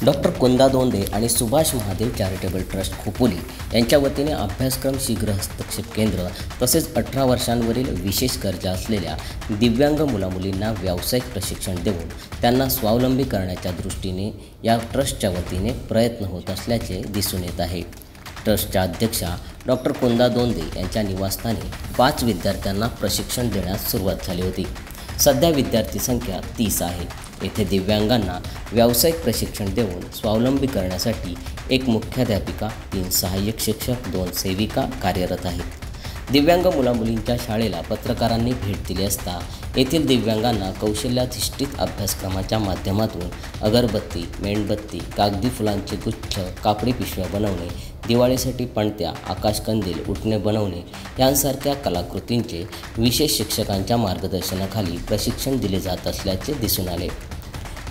Doctor कुंदा दोंदे आणि Subhash Mahadev charitable trust Khopoli यांच्या वतीने अभ्यासक्रम शीघ्र हस्तक्षेप केंद्र तसेच 18 वर्षांवरील विशेष गरजा असलेल्या दिव्यांग मुलामुलींना व्यावसायिक प्रशिक्षण देऊन त्यांना स्वावलंबी करण्याच्या दृष्टीने या ट्रस्टच्या वतीने प्रयत्न होत असल्याचे दिसून येत आहे। ट्रस्टच्या अध्यक्षा डॉक्टर कुंदा दोंदे यांच्या निवासस्थानी 5 विद्यार्थ्यांना प्रशिक्षण देण्यास सुरुवात झाली होती। सध्या विद्यार्थी संख्या 30 आहे। येथे दिव्यांगांना व्यावसायिक प्रशिक्षण देऊन स्वावलंबी करण्यासाठी एक मुख्याध्यापिका, 3 सहाय्यक शिक्षक, 2 सेविका कार्यरत आहेत। दिव्यांग मुलामुलींच्या शाळेला पत्रकारांनी भेट दिली असता येथील दिव्यांगांना कौशल्याधिष्ठित अभ्यासक्रमाच्या माध्यमातून अगरबत्ती, मेणबत्ती, कागदी फुलांचे गुच्छ, कापडी पिशव्या बनवणे, दिवाळीसाठी पणत्या, आकाशकंदील, उटणे बनवणे यांसारख्या कलाकृतींचे विशेष शिक्षकांच्या मार्गदर्शनाखाली प्रशिक्षण दिले जात असल्याचे दिसून आले।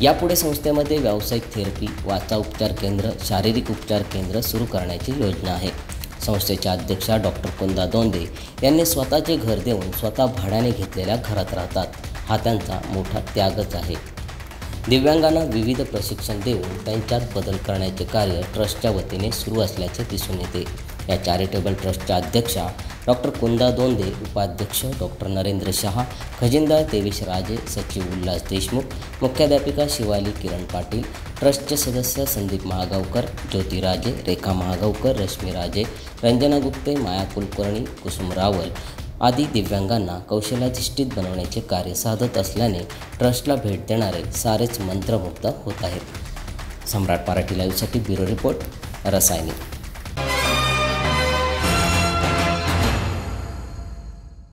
यापुढे संस्थेमध्ये व्यावसायिक थेरपी, वाचा उपचार केंद्र, शारीरिक उपचार केंद्र सुरू करण्याची योजना आहे। संस्थेच्या अध्यक्षा डॉक्टर कुंदा दोंदे यांनी स्वतःचे घर देऊन स्वतः भाड्याने घेतलेल्या घरात राहतात। हा त्यांचा मोठा त्यागच आहे। दिव्यांगांना विविध प्रशिक्षण देऊन त्यांच्यात बदल करण्याचे कार्य ट्रस्टच्या वतीने सुरू असल्याचे दिसून येते। या चॅरिटेबल ट्रस्टच्या अध्यक्षा डॉक्टर कुंदा दोंदे, उपाध्यक्ष डॉक्टर नरेंद्र शहा, खजिनदार देवेश राजे, सचिव उल्हास देशमुख, मुख्याध्यापिका शिवाली किरण पाटील, ट्रस्टचे सदस्य संदीप महागावकर, ज्योती राजे, रेखा महागावकर, रश्मी राजे, रंजना गुप्ते, माया कुलकर्णी, कुसुम रावल आदी दिव्यांगांना कौशल्याधिष्ठित बनवण्याचे कार्य साधत असल्याने ट्रस्टला भेट देणारे सारेच मंत्रमुग्ध होत आहेत। सम्राट मराठी लाईव्हसाठी ब्युरो रिपोर्ट, रसायनी।